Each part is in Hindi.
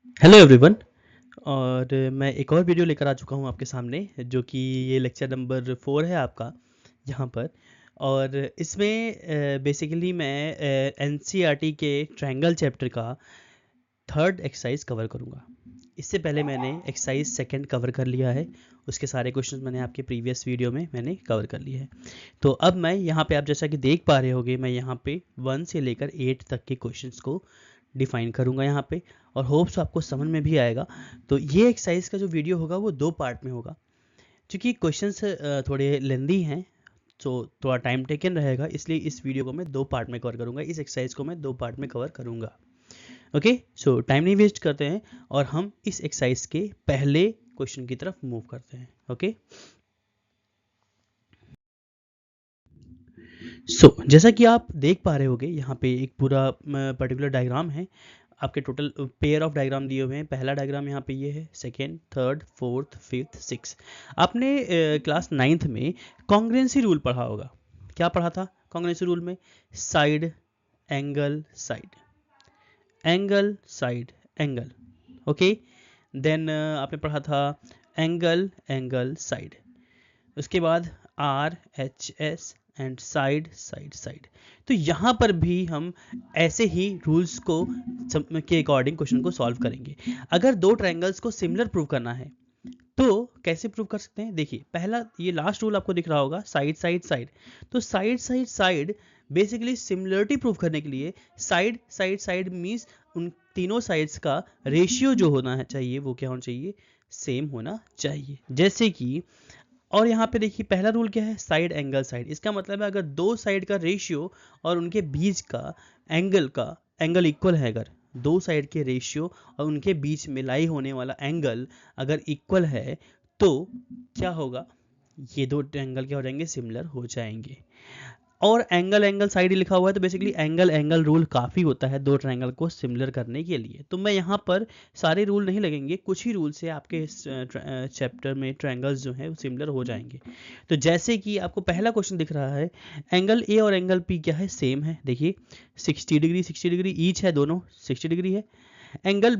Hello everyone. और मैं एक और वीडियो लेकर आ चुका हूँ आपके सामने, जो कि ये लेक्चर नंबर 4 है आपका यहाँ पर। और इसमें बेसिकली मैं एनसीईआरटी के ट्रायंगल चैप्टर का थर्ड एक्सरसाइज कवर करूँगा। इससे पहले मैंने एक्सरसाइज सेकंड कवर कर लिया है। उसके सारे क्वेश्चंस मैंने आपके प्रीवियस वीडियो में मैंने कवर कर लिए हैं। तो अब मैं यहाँ पे आप जैसा कि देख पा रहे होगे, मैं यहाँ पे 1 से लेकर 8 तक के क्वेश्चंस को डिफाइन करूँगा यहाँ पे, और होप्स आपको समझ में भी आएगा। तो ये एक्सरसाइज का जो वीडियो होगा वो 2 पार्ट में होगा, क्योंकि क्वेश्चंस थोड़े लेंदी हैं, तो थोड़ा टाइम टेकन रहेगा, इसलिए इस वीडियो को मैं 2 पार्ट में कवर करूँगा। इस एक्सरसाइज को मैं 2 पार्ट में कवर करूँगा। ओके, सो टाइम नहीं वेस्ट करते हैं और हम इस एक्सरसाइज के पहले क्वेश्चन की तरफ मूव करते हैं। ओके, जैसा कि आप देख पा रहे होगे, यहाँ पे एक पूरा पर्टिकुलर डायग्राम है। आपके टोटल पेयर ऑफ डायग्राम दिए हुए हैं। पहला डायग्राम यहाँ पे ये है, second, third, fourth, fifth, six. आपने क्लास 9th में कॉन्ग्रुएंसी रूल पढ़ा होगा। क्या पढ़ा था कॉन्ग्रुएंसी रूल में? Side, angle, side, angle, side, angle. Okay, then आपने पढ़ा था एंगल, एंगल, साइड। उसके बाद R, H, S and side, side, side. तो यहाँ पर भी हम ऐसे ही रूल्स को के अकॉर्डिंग क्वेश्चन को सॉल्व करेंगे। अगर दो ट्रायंगल्स को सिमिलर प्रूव करना है तो कैसे प्रूव कर सकते हैं? देखिए, पहला ये लास्ट रूल आपको दिख रहा होगा, साइड, साइड, साइड। तो side, side, side basically similarity prove करने के लिए साइड, साइड, साइड मीन्स उन तीनों साइड्स का रेशियो जो होना है चाहिए वो क्या होना चाहिए? सेम होना चाहिए। जैसे कि, और यहाँ पे देखिए पहला रूल क्या है? Side, angle, side. इसका मतलब है अगर दो साइड का रेशियो और उनके बीच का एंगल इक्वल है, अगर दो साइड के रेशियो और उनके बीच मिलाई होने वाला एंगल अगर इक्वल है, तो क्या होगा? ये दो एंगल क्या हो जाएंगे? सिमिलर हो जाएंगे। और एंगल, एंगल, साइड लिखा हुआ है, तो बेसिकली एंगल, एंगल रूल काफ़ी होता है दो ट्रायंगल को सिमिलर करने के लिए। तो मैं यहाँ पर सारे रूल नहीं लगेंगे, कुछ ही रूल से आपके इस चैप्टर में ट्रायंगल्स जो हैं वो सिमिलर हो जाएंगे। तो जैसे कि आपको पहला क्वेश्चन दिख रहा है, एंगल ए और एंगल पी क्या है? सेम है। देखिए 60 डिग्री 60 डिग्री ईच है, दोनों 60 डिग्री है। एंगल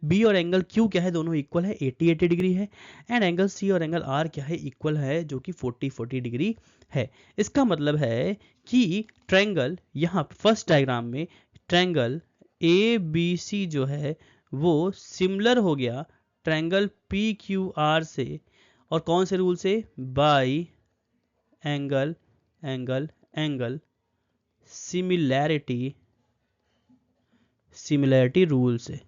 बी और एंगल क्यू क्या है? दोनों इक्वल है, 80 डिग्री है। एंड एंगल सी और एंगल आर क्या है? इक्वल है, जो कि 40 डिग्री है। इसका मतलब है कि ट्रायंगल, यहाँ फर्स्ट डायग्राम में ट्रायंगल ए बी सी जो है वो सिमिलर हो गया ट्रायंगल पी क्यू आर से। और कौन से रूल से? By angle, angle, angle, similarity rule से।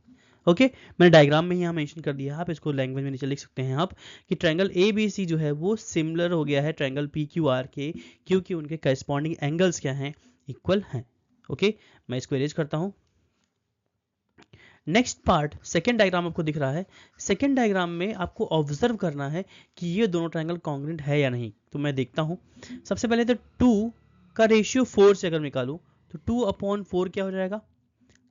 ओके, मैंने डायग्राम में यहाँ मेंशन कर दिया, आप इसको लैंग्वेज में नीचे लिख सकते हैं आप, कि ट्रायंगल ए बी सी जो है वो सिमिलर हो गया है ट्रायंगल पी क्यू आर के, क्योंकि उनके करस्पॉन्डिंग एंगल्स क्या हैं? इक्वल हैं। ओके, मैं इसको इरेज करता हूँ। नेक्स्ट पार्ट, सेकेंड डायग्राम आपको दिख रहा है। सेकेंड डायग्राम में आपको ऑब्जर्व करना है कि ये दोनों ट्रायंगल कॉन्ग्रुएंट है या नहीं। तो मैं देखता हूँ। सबसे पहले तो 2 का रेशियो 4 से अगर निकालूँ तो 2/4 क्या हो जाएगा?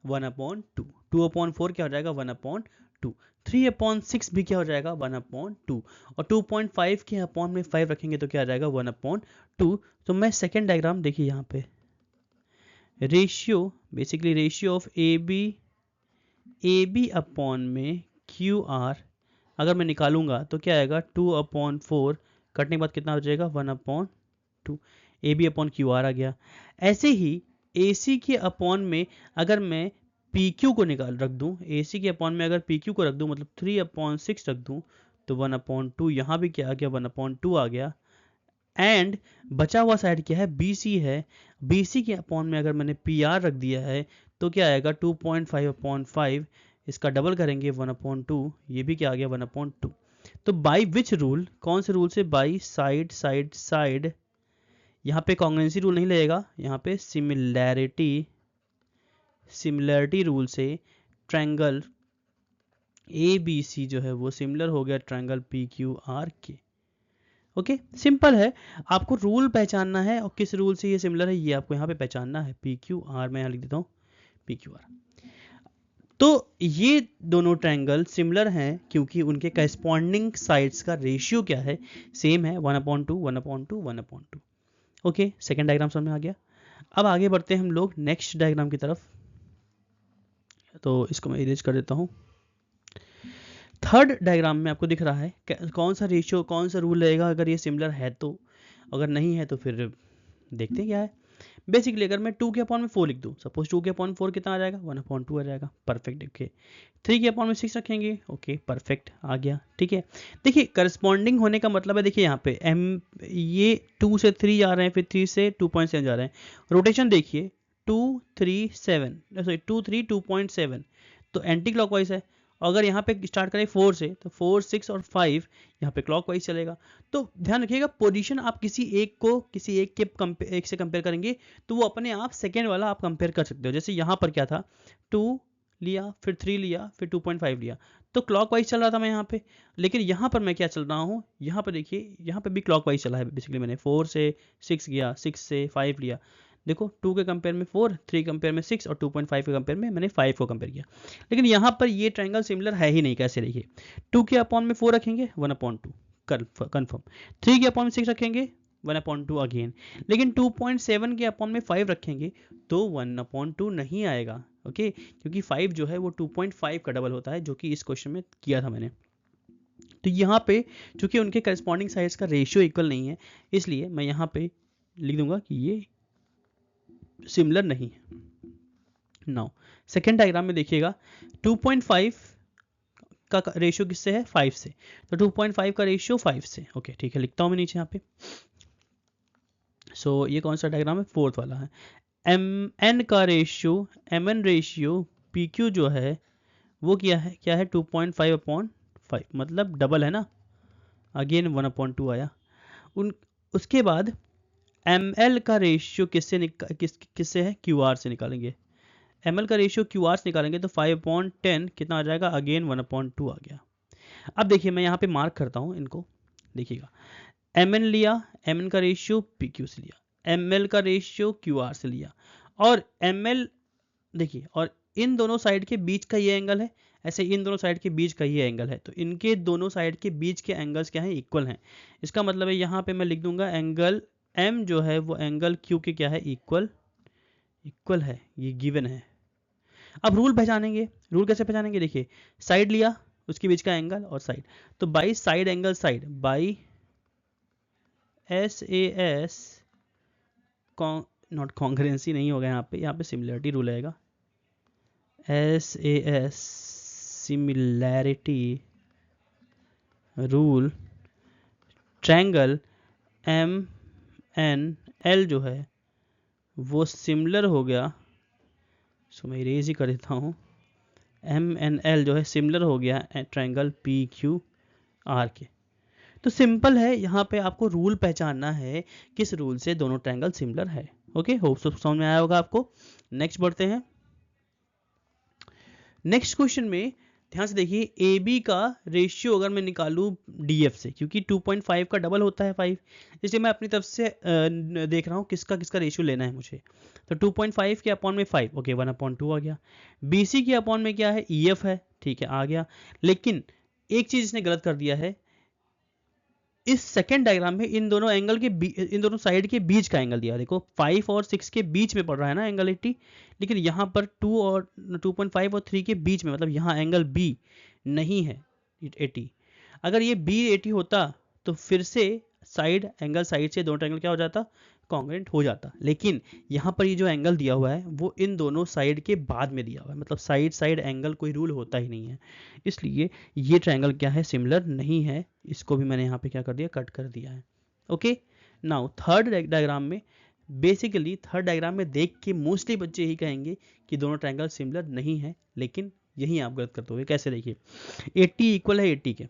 1/2। 2/4 क्या हो जाएगा? 1/2। 3/6 भी क्या हो जाएगा? 1/2। और 2.5 के अपॉन में 5 रखेंगे तो क्या आ जाएगा? 1/2। तो मैं सेकेंड डायग्राम देखिए यहाँ पे, ratio, basically ratio of A B upon में क्यू आर अगर मैं निकालूंगा तो क्या आएगा? 2/4 कटने के बाद कितना हो जाएगा? 1/2। A B upon Q R आ गया। ऐसे ही ए सी के अपॉन में अगर मैं पी क्यू को निकाल रख दूं, ए सी के अपॉन में अगर पी क्यू को रख दूं, मतलब 3/6 रख दूं, तो 1/2 यहाँ भी क्या आ गया? 1/2 आ गया। एंड बचा हुआ साइड क्या है? बी सी है। बी सी के अपॉन में अगर मैंने पी आर रख दिया है तो क्या आएगा? 2.5/5। इसका डबल करेंगे 1/2, ये भी क्या आ गया? 1/2। तो बाई विच रूल, कौन से रूल से? By side, side, side. यहाँ पे कॉन्ग्रुएंसी रूल नहीं लगेगा, यहाँ पे सिमिलैरिटी रूल से ट्रायंगल ए बी सी जो है वो सिमिलर हो गया ट्रायंगल पी क्यू आर के। ओके, सिंपल है। आपको रूल पहचानना है और किस रूल से ये सिमिलर है ये आपको यहाँ पे पहचानना है। पी क्यू आर, मैं यहाँ लिख देता हूँ पी क्यू आर। तो ये दोनों ट्रायंगल सिमिलर हैं क्योंकि उनके करस्पॉन्डिंग साइड्स का रेशियो क्या है? सेम है, 1/2, 1/2, 1/2। ओके, सेकेंड डायग्राम समझ में आ गया। अब आगे बढ़ते हैं हम लोग नेक्स्ट डायग्राम की तरफ। तो इसको मैं इरेज कर देता हूँ। थर्ड डायग्राम में आपको दिख रहा है कौन सा रेशियो, कौन सा रूल रहेगा अगर ये सिमिलर है तो, अगर नहीं है तो फिर देखते हैं क्या है। बेसिकली अगर मैं 2 के अपॉन में 4 लिख दूँ, सपोज 2 के अपॉन 4 कितना आ जाएगा, 1/2 आ जाएगा, परफेक्ट। ओके 3 के अपॉन में 6 रखेंगे, ओके परफेक्ट आ गया, ठीक है। देखिए करस्पॉन्डिंग होने का मतलब है, देखिए यहाँ पे एम ये 2 से 3 जा रहे हैं, फिर 3 से 2.7 जा रहे हैं, रोटेशन देखिए 2 3 7 सॉरी 2 3 2.7, तो एंटी क्लॉकवाइज है। अगर यहाँ पे स्टार्ट करें 4 से तो 4 6 और 5 यहाँ पे क्लॉकवाइज चलेगा। तो ध्यान रखिएगा पोजीशन आप किसी एक से कंपेयर करेंगे तो वो अपने आप सेकेंड वाला आप कंपेयर कर सकते हो। जैसे यहाँ पर क्या था, 2 लिया, फिर 3 लिया, फिर 2.5 लिया, तो क्लॉकवाइज चल रहा था मैं यहाँ पे। लेकिन यहाँ पर मैं क्या चल रहा हूँ, यहाँ पर देखिए यहाँ पे भी क्लॉकवाइज चला है। बेसिकली मैंने 4 से 6 गया, 6 से 5 लिया, देखो 2 के कंपेयर में 4, 3 कंपेयर में 6 और 2.5 के कंपेयर में मैंने 5 को कंपेयर किया। लेकिन यहाँ पर ये ट्रायंगल सिमिलर है ही नहीं। कैसे, देखिए 2 के अपॉन में 4 रखेंगे 1/2 कन्फर्म, 3 के अपॉन में 6 रखेंगे 1/2 अगेन, लेकिन 2.7 के अपॉन में 5 रखेंगे तो 1/2 नहीं आएगा। ओके क्योंकि 5 जो है वो 2.5 का डबल होता है, जो कि इस क्वेश्चन में किया था मैंने। तो यहाँ पे चूंकि उनके करस्पॉन्डिंग साइड्स का रेशियो इक्वल नहीं है, इसलिए मैं यहाँ पे लिख दूंगा कि ये सिमिलर नहीं है। नाउ सेकेंड डायग्राम में देखिएगा 2.5 का रेशियो किससे है, 5 से, तो 2.5 का रेशियो 5 से। ओके ठीक है, लिखता हूं मैं नीचे यहाँ पे। सो ये कौन सा डायग्राम है, फोर्थ वाला है। एम एन का ratio, M N ratio P Q जो है वो क्या है 2.5/5, मतलब डबल है ना, अगेन 1/2 आया। उसके बाद एम एल का रेशियो किससे है, क्यू आर से निकालेंगे। एम एल का रेशियो क्यू आर से निकालेंगे तो 5/10 कितना आ जाएगा, अगेन 1/2 आ गया। अब देखिए मैं यहाँ पे मार्क करता हूँ इनको, देखिएगा एम एन लिया, एम एन का रेशियो पी क्यू से लिया, एम एल का रेशियो क्यू आर से लिया, और एम एल देखिए, और इन दोनों साइड के बीच का ये एंगल है, ऐसे इन दोनों साइड के बीच का ये एंगल है, तो इनके दोनों साइड के बीच के एंगल्स क्या हैं, इक्वल हैं। इसका मतलब है यहाँ पे मैं लिख दूंगा एंगल एम जो है वो एंगल क्यू के क्या है, इक्वल है, ये गिवन है। अब रूल पहचानेंगे, रूल कैसे पहचानेंगे, देखिए साइड लिया उसके बीच का एंगल और साइड, तो by side angle side, by SAS not congruency नहीं होगा यहाँ पे सिमिलरिटी रूल आएगा, SAS similarity rule, triangle MNL जो है वो सिमिलर हो गया, सो मैं इरेज ही कर देता हूँ, MNL जो है सिमिलर हो गया ट्रायंगल PQR के। तो सिंपल है, यहाँ पे आपको रूल पहचानना है किस रूल से दोनों ट्रायंगल सिमिलर है। ओके होप सो समझ में आया होगा आपको। नेक्स्ट बढ़ते हैं। नेक्स्ट क्वेश्चन में ध्यान से देखिए, ए बी का रेशियो अगर मैं निकालूं DF से, क्योंकि 2.5 का डबल होता है 5, इसलिए मैं अपनी तरफ से देख रहा हूँ किसका रेशियो लेना है मुझे। तो 2.5 के अपॉन में 5, ओके 1/2 आ गया। BC के अपॉन में क्या है, EF है, ठीक है आ गया। लेकिन एक चीज इसने गलत कर दिया है, इस सेकेंड डायग्राम में इन दोनों एंगल के इन दोनों साइड के बीच का एंगल दिया, देखो 5 और 6 के बीच में पड़ रहा है ना एंगल 80, लेकिन यहाँ पर 2.5 और 3 के बीच में, मतलब यहाँ एंगल B नहीं है 80। अगर ये B 80 होता तो फिर से साइड एंगल साइड से दोनों एंगल क्या हो जाता, कॉन्ग्रुएंट हो जाता। लेकिन यहाँ पर ये जो एंगल दिया हुआ है वो इन दोनों साइड के बाद में दिया हुआ है, मतलब साइड एंगल कोई रूल होता ही नहीं है, इसलिए ये ट्रायंगल क्या है, सिमिलर नहीं है। इसको भी मैंने यहाँ पे क्या कर दिया, कट कर दिया है। ओके नाउ थर्ड डायग्राम में, बेसिकली थर्ड डायग्राम में देख के मोस्टली बच्चे यही कहेंगे कि दोनों ट्रायंगल सिमिलर नहीं है, लेकिन यही आप गलत करते हो। कैसे, देखिए 80 इक्वल है 80 के,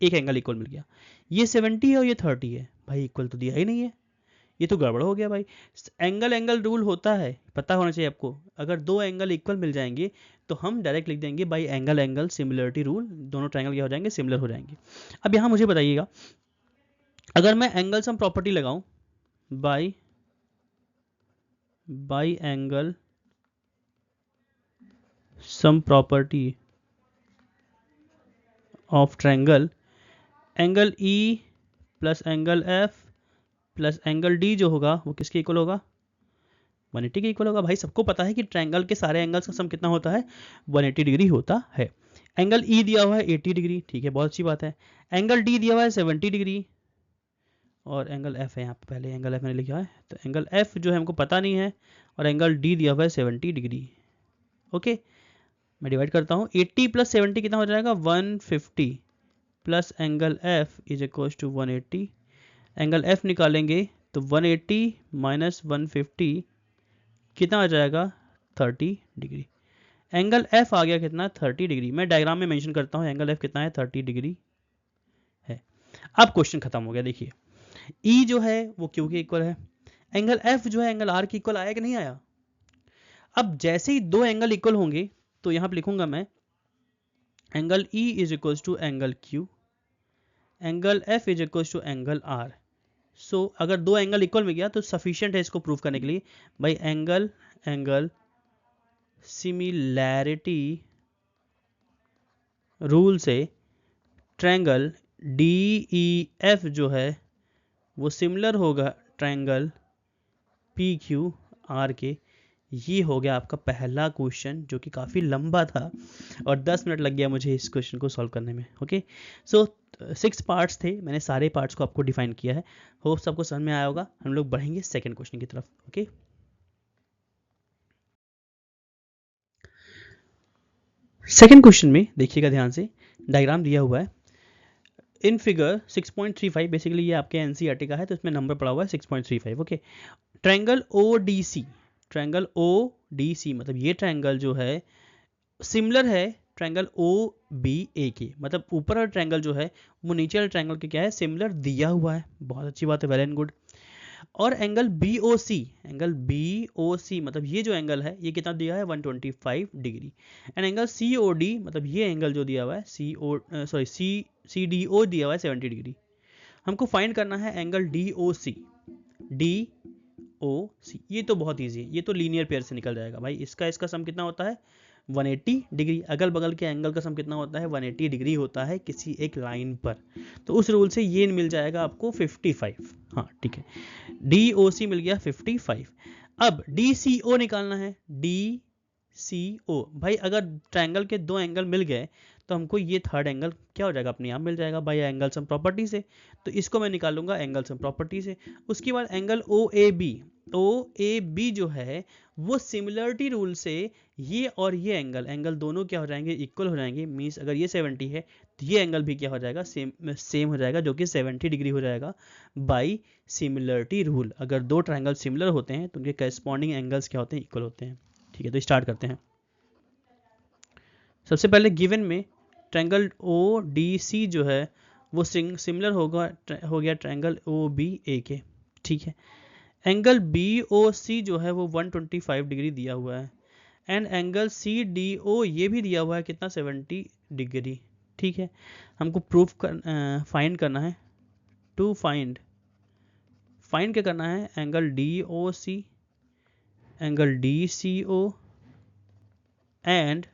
एक एंगल इक्वल मिल गया, ये 70 है और ये 30 है, भाई इक्वल तो दिया ही नहीं है, ये तो गड़बड़ हो गया भाई। एंगल रूल होता है, पता होना चाहिए आपको, अगर दो एंगल इक्वल मिल जाएंगे तो हम डायरेक्ट लिख देंगे बाई एंगल सिमिलरिटी रूल, दोनों ट्रायंगल क्या हो जाएंगे, सिमिलर हो जाएंगे। अब यहाँ मुझे बताइएगा, अगर मैं एंगल सम प्रॉपर्टी लगाऊं by angle sum property of triangle, angle E plus angle F plus angle D जो होगा वो किसके इक्वल होगा, 180 के इक्वल होगा। भाई सबको पता है कि ट्रायंगल के सारे एंगल्स का सम कितना होता है, 180 डिग्री होता है। एंगल ई दिया हुआ है 80 डिग्री, ठीक है, बहुत अच्छी बात है। एंगल डी दिया हुआ है 70 डिग्री, और एंगल एफ है यहाँ पे, पहले एंगल एफ मैंने लिखा है, तो एंगल एफ जो है हमको पता नहीं है, और एंगल डी दिया हुआ है 70 डिग्री। ओके, मैं डिवाइड करता हूँ, 80 प्लस 70 कितना हो जाएगा, 150, plus angle F is equal to 180। Angle F निकालेंगे तो 180 माइनस 150 कितना आ जाएगा, 30 डिग्री। एंगल एफ आ गया कितना, 30 डिग्री। मैं डायग्राम में मेंशन करता हूँ एंगल एफ कितना है, 30 डिग्री है। अब क्वेश्चन खत्म हो गया। देखिए ई जो है वो क्यू के इक्वल है, एंगल एफ जो है एंगल आर के इक्वल आया कि नहीं आया। अब जैसे ही दो एंगल इक्वल होंगे तो यहां पर लिखूंगा मैं angle E is equal to angle Q, angle F is equal to angle R. So अगर दो एंगल इक्वल में गया तो सफिशिएंट है इसको प्रूव करने के लिए, भाई एंगल सिमिलैरिटी रूल से ट्रायंगल डी ई एफ जो है वो सिमिलर होगा ट्रायंगल पी क्यू आर के। ये हो गया आपका पहला क्वेश्चन, जो कि काफ़ी लंबा था और 10 मिनट लग गया मुझे इस क्वेश्चन को सॉल्व करने में। ओके, सो 6 पार्ट्स थे, मैंने सारे पार्ट्स को आपको डिफाइन किया है। होप सबको समझ में आया होगा। हम लोग बढ़ेंगे सेकंड क्वेश्चन की तरफ। ओके, सेकंड क्वेश्चन में देखिएगा ध्यान से, डायग्राम दिया हुआ है इन फिगर 6.35। बेसिकली ये आपके एनसीईआरटी का है तो इसमें नंबर पड़ा हुआ है 6.35। Okay, triangle ODC, triangle ODC मतलब ये ट्रायंगल जो है सिमिलर है ट्रायंगल ओ बी ए के, मतलब ऊपर वाला ट्रायंगल जो है वो नीचे वाले ट्रायंगल के क्या है, सिमिलर दिया हुआ है। बहुत अच्छी बात है, वेल एंड गुड। और angle B O C, angle B O सी मतलब ये जो एंगल है ये कितना दिया है, 125 degree. And angle C O D मतलब ये एंगल जो दिया हुआ है सी डी ओ दिया हुआ है 70 डिग्री। हमको फाइंड करना है एंगल डी ओ सी, डी ओ सी। ये तो बहुत इजी है, ये तो लीनियर पेयर से निकल जाएगा भाई। इसका सम कितना होता है, 180 डिग्री। अगल बगल के एंगल का सम कितना होता है, 180 डिग्री होता है किसी एक लाइन पर। तो उस रूल से ये मिल जाएगा आपको 55। हाँ ठीक है, डी ओ सी मिल गया 55। अब डी सी ओ निकालना है, डी सी ओ। भाई अगर ट्रायंगल के दो एंगल मिल गए तो हमको ये थर्ड एंगल क्या हो जाएगा, अपने आप मिल जाएगा बाय एंगल सम प्रॉपर्टी से। तो इसको मैं निकालूंगा एंगल सम प्रॉपर्टी से। उसके बाद एंगल ओ ए बी जो है वो सिमिलरिटी रूल से ये और ये एंगल दोनों क्या हो जाएंगे, इक्वल हो जाएंगे। मीन्स अगर ये 70 है तो ये एंगल भी क्या हो जाएगा, सेम हो जाएगा, जो कि 70 डिग्री हो जाएगा बाई सिमिलरिटी रूल। अगर दो ट्रायंगल सिमिलर होते हैं तो उनके करस्पॉन्डिंग एंगल्स क्या होते हैं, इक्वल होते हैं। ठीक है, तो स्टार्ट करते हैं। सबसे पहले गिवन में ट्रायंगल ओ डी सी जो है वो सिमिलर हो गया ट्रायंगल ओ बी ए के। ठीक है, एंगल बी ओ सी जो है वो 125 डिग्री दिया हुआ है, and angle C D O ये भी दिया हुआ है कितना, 70 डिग्री। ठीक है, हमको प्रूफ फाइंड करना है, टू फाइंड क्या करना है, angle D O C, angle D C O and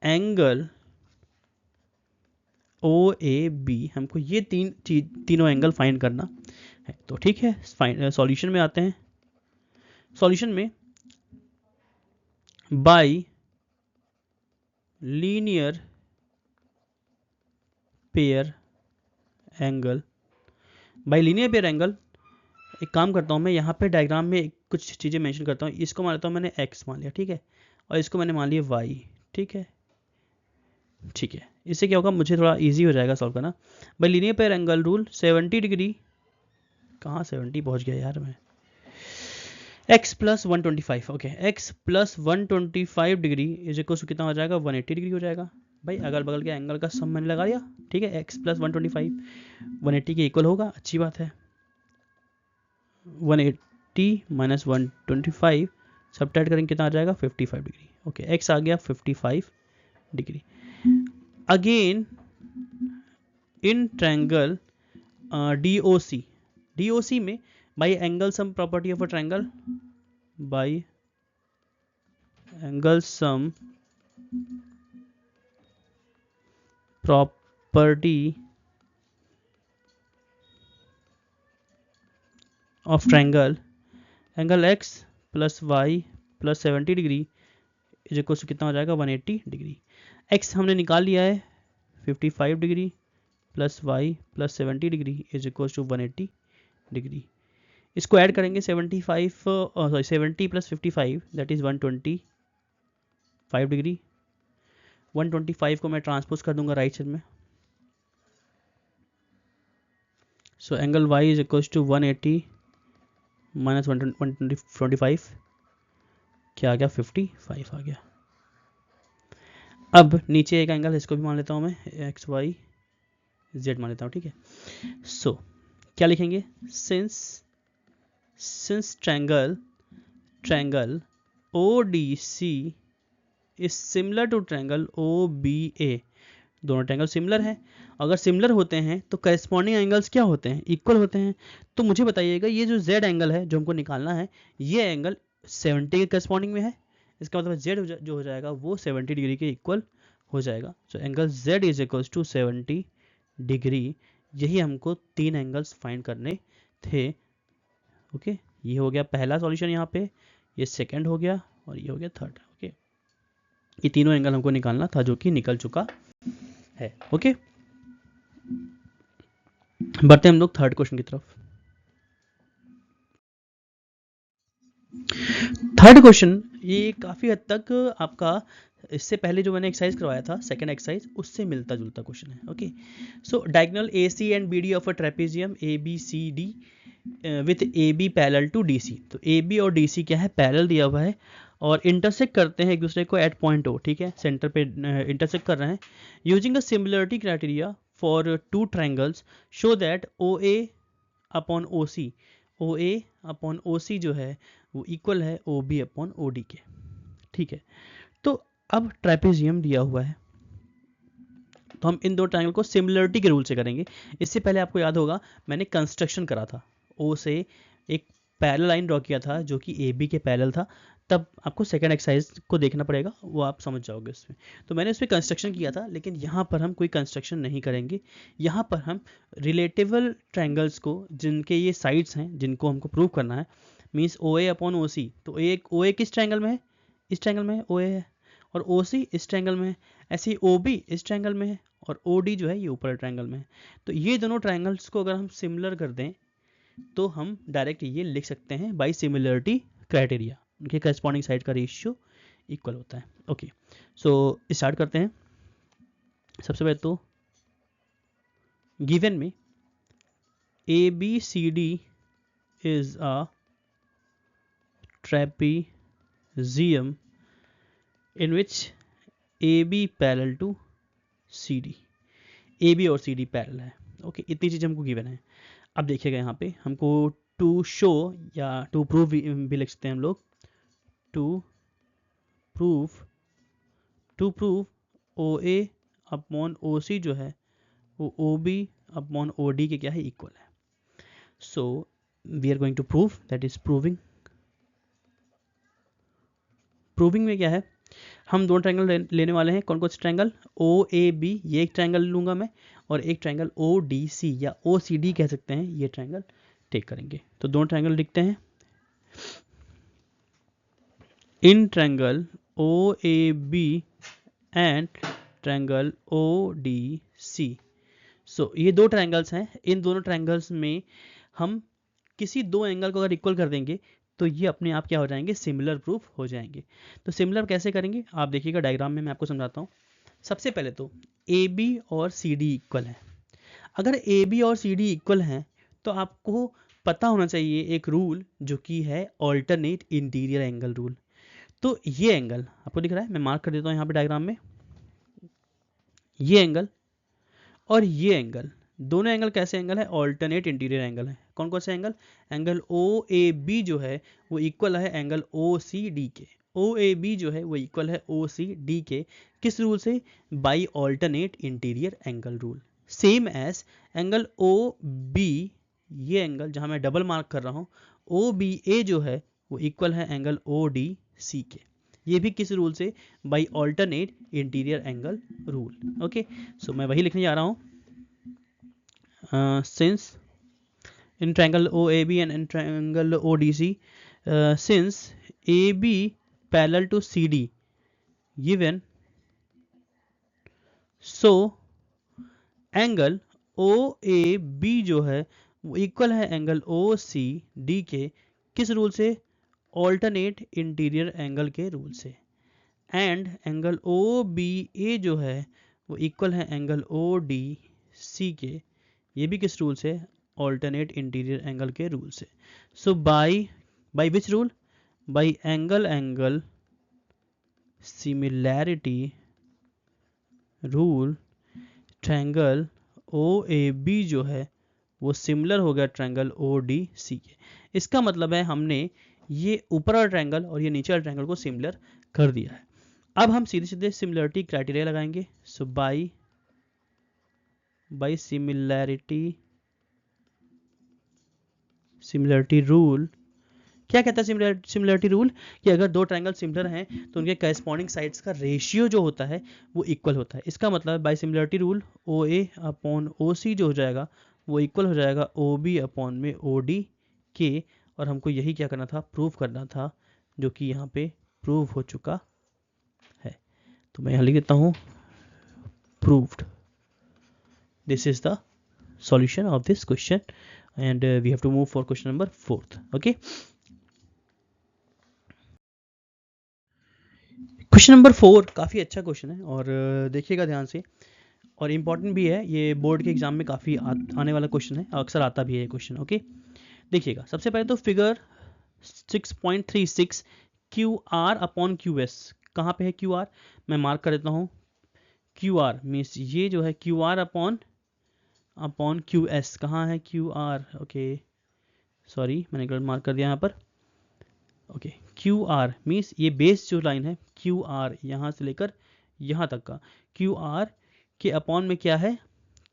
angle O A B. हमको ये तीनों एंगल फाइंड करना है। तो ठीक है, सॉल्यूशन में आते हैं। सॉल्यूशन में बाय लीनियर पेयर एंगल, एक काम करता हूँ मैं यहाँ पे डायग्राम में कुछ चीज़ें मेंशन करता हूँ। इसको मान लेता हूँ मैंने x मान लिया, ठीक है, और इसको मैंने मान लिया y। ठीक है, इससे क्या होगा, मुझे थोड़ा इजी हो जाएगा सॉल्व करना। By linear pair angle rule 70 degree, कहाँ 70 पहुँच गया यार मैं, x plus 125। Okay, x plus 125 degree is equal to कितना हो जाएगा, 180 डिग्री हो जाएगा। भाई अगल बगल के एंगल का सम मैंने लगा दिया। ठीक है, x प्लस 125 180 के इक्वल होगा, अच्छी बात है। 180 माइनस 125 सबट्रैक्ट करेंगे कितना आ जाएगा, 55 डिग्री। ओके, x आ गया 55 degree. Again in triangle DOC में by angle sum property of a triangle, by angle sum property of triangle, angle x plus y plus 70 degree is equal to कितना हो जाएगा 180 डिग्री। एक्स हमने निकाल लिया है 55 degree plus Y plus 70 degree is equal to 180 degree. इसको ऐड करेंगे 70 प्लस 55 दैट इज 125 डिग्री। 125 को मैं ट्रांसपोज कर दूंगा राइट साइड में, so angle y is equal to 180 minus 125 क्या आ गया 55 आ गया। अब नीचे एक एंगल इसको भी मान लेता हूँ मैं एक्स वाई जेड मान लेता हूँ, ठीक है। सो क्या लिखेंगे, since triangle ODC is similar to triangle OBA, दोनों ट्रायंगल सिमिलर हैं। अगर सिमिलर होते हैं तो करस्पॉन्डिंग एंगल्स क्या होते हैं, इक्वल होते हैं। तो मुझे बताइएगा ये जो z एंगल है जो हमको निकालना है, ये एंगल 70 के करस्पॉन्डिंग में है, इसका मतलब z जो हो जाएगा वो 70 डिग्री के इक्वल हो जाएगा। So angle z is equal to 70 degree. यही हमको तीन एंगल्स फाइंड करने थे। ओके, ये हो गया पहला सॉल्यूशन यहाँ पे, ये सेकंड हो गया और ये हो गया थर्ड। ओके, ये तीनों एंगल हमको निकालना था जो कि निकल चुका है। ओके, बढ़ते हम लोग थर्ड क्वेश्चन की तरफ। थर्ड क्वेश्चन ये काफी हद तक आपका इससे पहले जो मैंने एक्सरसाइज करवाया था सेकंड एक्सरसाइज उससे मिलता जुलता क्वेश्चन है। Okay, so diagonal AC and BD of a trapezium ABCD with AB parallel to DC। तो AB और DC क्या है, पैरेलल दिया हुआ है और इंटरसेक्ट करते हैं एक दूसरे को एट पॉइंट O, ठीक है, सेंटर पे इंटरसेक्ट कर रहे हैं। Using a similarity criteria for two triangles show that OA upon OC जो है वो इक्वल है OB अपॉन OD के, ठीक है। तो अब ट्रेपेजियम दिया हुआ है तो हम इन दो ट्रायंगल को सिमिलरिटी के रूल से करेंगे। इससे पहले आपको याद होगा मैंने कंस्ट्रक्शन करा था, O से एक पैरेलल लाइन ड्रॉ किया था जो कि AB के पैरेलल था। तब आपको सेकंड एक्सरसाइज को देखना पड़ेगा, वो आप समझ जाओगे उसमें। तो मैंने उस पर कंस्ट्रक्शन किया था, लेकिन यहाँ पर हम कोई कंस्ट्रक्शन नहीं करेंगे। यहाँ पर हम रिलेटिवल ट्रायंगल्स को जिनके ये साइड्स हैं जिनको हमको प्रूव करना है, मीन्स OA अपॉन OC। तो OA किस ट्रायंगल में है, इस ट्रायंगल में OA है, और OC इस ट्रायंगल में है, ऐसे ही OB इस ट्रायंगल में है, और OD जो है ये ऊपर ट्रायंगल में है। तो ये दोनों ट्रायंगल्स को अगर हम सिमिलर कर दें तो हम डायरेक्ट ये लिख सकते हैं बाय सिमिलरिटी क्राइटेरिया, उनके करस्पॉन्डिंग साइड का रेशियो इक्वल होता है। ओके, सो स्टार्ट करते हैं। सबसे पहले तो गिवन में ABCD is a trapezium in which AB parallel to CD, AB और CD पैरेलल है। ओके, इतनी चीज़ हमको गिवन है। अब देखिएगा यहाँ पे हमको टू शो या टू प्रूव भी लिख सकते हैं हम लोग, to prove OA upon OC जो है वो OB अपॉन OD के क्या है, इक्वल है। So we are going to prove, that is proving में क्या है, हम दोनों ट्रायंगल लेने वाले हैं। कौन कौन से ट्रायंगल, OAB ये एक ट्रायंगल लूंगा मैं, और एक ट्रायंगल ODC या OCD कह सकते हैं, ये ट्रायंगल टेक करेंगे। तो दोनों ट्रायंगल लिखते हैं। In triangle OAB and triangle ODC। सो ये दो ट्रायंगल्स हैं, इन दोनों ट्रायंगल्स में हम किसी दो एंगल को अगर इक्वल कर देंगे तो ये अपने आप क्या हो जाएंगे, सिमिलर प्रूफ हो जाएंगे। तो सिमिलर कैसे करेंगे आप देखिएगा डायग्राम में मैं आपको समझाता हूँ। सबसे पहले तो AB और CD इक्वल है। अगर AB और CD इक्वल हैं तो आपको पता होना चाहिए एक रूल जो कि है ऑल्टरनेट इंटीरियर एंगल रूल। तो ये एंगल आपको दिख रहा है, मैं मार्क कर देता हूँ यहाँ पे डायग्राम में, ये एंगल और ये एंगल, दोनों एंगल कैसे एंगल है, ऑल्टरनेट इंटीरियर एंगल है। कौन कौन से एंगल, एंगल OAB जो है वो इक्वल है एंगल OCD के। OAB जो है वो इक्वल है OCD के, किस रूल से, by alternate interior angle rule. Same as angle OB, ये एंगल जहां मैं डबल मार्क कर रहा हूं, OBA जो है वो इक्वल है एंगल ODC के, ये भी किस रूल से, by alternate interior angle rule. Okay, so मैं वही लिखने जा रहा हूं। Since in triangle OAB and in triangle ODC, since AB parallel to CD given so angle O A B जो है वो इक्वल है एंगल ओ सी डी के, किस रूल से? ऑल्टरनेट इंटीरियर एंगल के रूल से। एंड एंगल ओ बी ए जो है वो इक्वल है एंगल ओ डी सी के, ये भी किस रूल से? ऑल्टरनेट इंटीरियर एंगल के रूल से। So by which rule? By angle similarity rule, triangle O A B जो है वो सिमिलर हो गया ट्रायंगल ओ डी सी के। इसका मतलब है हमने ये ऊपर वाला ट्रायंगल और ये नीचे वाला ट्रायंगल को सिमिलर कर दिया है। अब हम सीधे सीधे सिमिलरिटी क्राइटेरिया लगाएंगे। सो बाय सिमिलरिटी रूल, क्या कहता है सिमिलरिटी रूल? कि अगर दो ट्रायंगल सिमिलर हैं तो उनके करस्पॉन्डिंग साइड्स का रेशियो जो होता है वो इक्वल होता है। इसका मतलब बाय सिमिलरिटी रूल ओ ए अपॉन ओ सी जो हो जाएगा वो इक्वल हो जाएगा ओ बी अपॉन में ओ डी के, और हमको यही क्या करना था? प्रूव करना था, जो कि यहाँ पे प्रूव हो चुका है। तो मैं यहाँ लिख देता हूँ proved. This is the solution of this question, and we have to move for question number 4th. okay, question number 4 काफ़ी अच्छा क्वेश्चन है और देखिएगा ध्यान से, और इम्पॉर्टेंट भी है, ये बोर्ड के एग्जाम में काफ़ी आने वाला क्वेश्चन है, अक्सर आता भी है ये क्वेश्चन। ओके, देखिएगा सबसे पहले तो figure 6.36 Q R upon Q S, कहाँ पे है क्यू आर? मैं मार्क कर देता हूँ। क्यू आर मीन्स ये जो है Q R upon Q S, कहाँ है क्यू आर? ओके सॉरी मैंने गलत मार्क कर दिया यहाँ पर। ओके, क्यू आर मीन्स ये बेस जो लाइन है क्यू आर यहाँ से लेकर यहाँ तक का, क्यू आर के अपॉन में क्या है?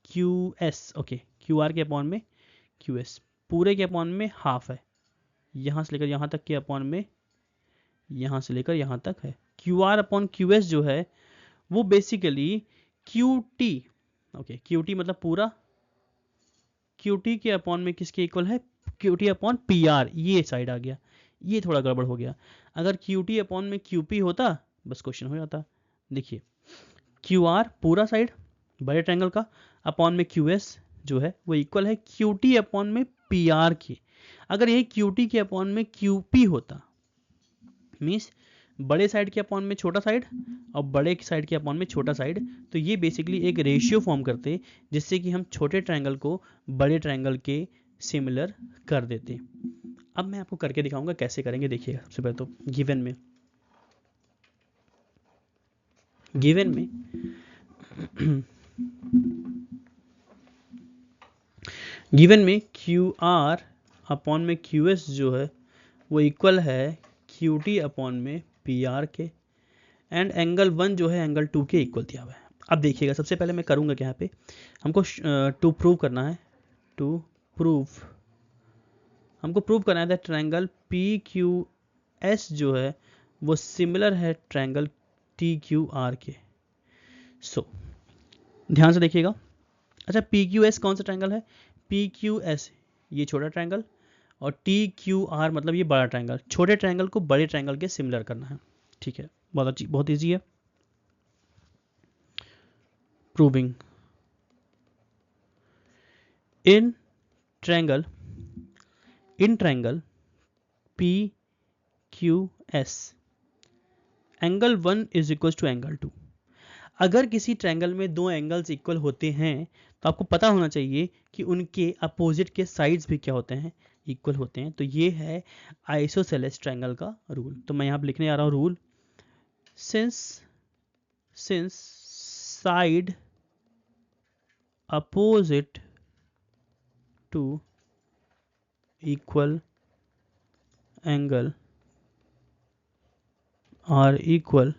Q S. Okay, Q R के अपॉन में क्यू एस, पूरे के अपॉन में हाफ है, यहाँ से लेकर यहाँ तक के अपॉन में यहाँ से लेकर यहाँ तक है। Q R upon Q S जो है वो basically Q T, okay Q T मतलब पूरा, क्यू टी के अपॉन में किसके इक्वल है? Q T upon P R, ये साइड आ गया, ये थोड़ा गड़बड़ हो गया। अगर क्यू टी अपॉन में क्यू पी होता बस क्वेश्चन हो जाता। देखिए क्यू आर पूरा साइड बड़े ट्रायंगल का अपॉन में क्यू एस जो है वो इक्वल है क्यू टी अपॉन में पी आर के। अगर यही क्यू टी के अपॉन में क्यू पी होता मीन्स बड़े साइड के अपॉन में छोटा साइड और बड़े साइड के अपॉन में छोटा साइड, तो ये बेसिकली एक रेशियो फॉर्म करते जिससे कि हम छोटे ट्रायंगल को बड़े ट्रायंगल के सिमिलर कर देते। अब मैं आपको करके दिखाऊंगा कैसे करेंगे। देखिएगा सबसे पहले तो गिवन में क्यू आर अपॉन में क्यू एस जो है वो इक्वल है क्यू टी अपॉन में पी आर के, एंड एंगल 1 जो है एंगल 2 के इक्वल दिया हुआ है। अब देखिएगा सबसे पहले मैं करूंगा क्या, यहाँ पे हमको टू प्रूव करना है, हमको प्रूव करना है ट्रायंगल पी क्यू एस जो है वो सिमिलर है ट्रायंगल टी क्यू आर के। सो ध्यान से देखिएगा। अच्छा पी क्यू एस कौन सा ट्रायंगल है? पी क्यू एस ये छोटा ट्रायंगल और टी क्यू आर मतलब ये बड़ा ट्रायंगल। छोटे ट्रायंगल को बड़े ट्रायंगल के सिमिलर करना है। ठीक है, बहुत ईजी है। Proving in triangle P Q S angle 1 is equal to angle 2। अगर किसी ट्रायंगल में दो एंगल्स इक्वल होते हैं तो आपको पता होना चाहिए कि उनके अपोजिट के साइड्स भी क्या होते हैं? इक्वल होते हैं। तो ये है आइसोसेलेस ट्रायंगल का रूल। तो मैं यहाँ पे लिखने आ रहा हूँ rule, since side opposite to equal angle are equal,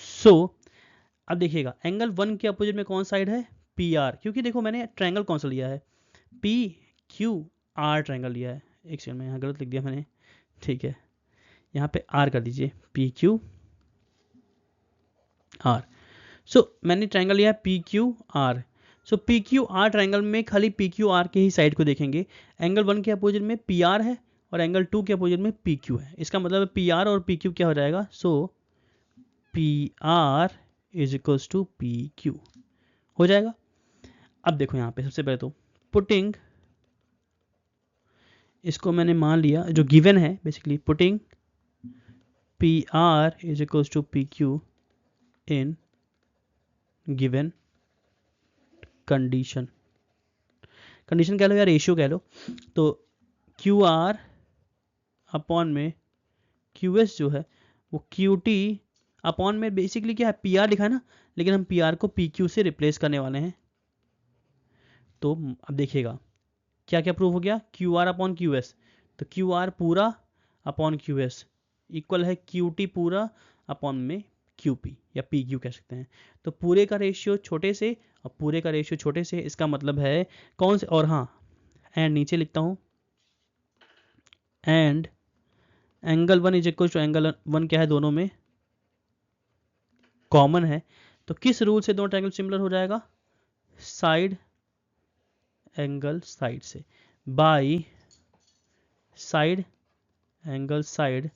so अब देखिएगा एंगल 1 के अपोजिट में कौन साइड है? पी आर, क्योंकि देखो मैंने ट्रायंगल कौन सा लिया है? पी क्यू आर ट्रायंगल लिया है। एक सेकंड में यहाँ गलत लिख दिया मैंने, ठीक है यहाँ पे आर कर दीजिए, पी क्यू आर। सो मैंने ट्रायंगल लिया है पी क्यू आर। सो पी क्यू आर ट्रायंगल में खाली पी क्यू आर के ही साइड को देखेंगे। एंगल 1 के अपोजिट में पी आर है और एंगल 2 के अपोजिट में पी क्यू है। इसका मतलब पी आर और पी क्यू क्या हो जाएगा? So PR is equals to PQ हो जाएगा। अब देखो यहाँ पे सबसे पहले तो पुटिंग, इसको मैंने मान लिया जो गिवन है basically, putting PR is equals to PQ in given condition. Condition कह लो या रेशियो कह लो, तो QR अपॉन में QS जो है वो QT अपॉन में बेसिकली क्या है, PR लिखा है ना, लेकिन हम PR को PQ से रिप्लेस करने वाले हैं। तो अब देखिएगा क्या क्या प्रूव हो गया, QR अपॉन QS, तो QR पूरा अपॉन QS इक्वल है QT पूरा अपॉन में QP या PQ कह सकते हैं। तो पूरे का रेशियो छोटे से और पूरे का रेशियो छोटे से, इसका मतलब है कौन से, और हाँ एंड नीचे लिखता हूँ, and angle 1 is equal to angle 1 क्या है, दोनों में कॉमन है। तो किस रूल से दोनों ट्रायंगल सिमिलर हो जाएगा, साइड एंगल साइड से, by side angle side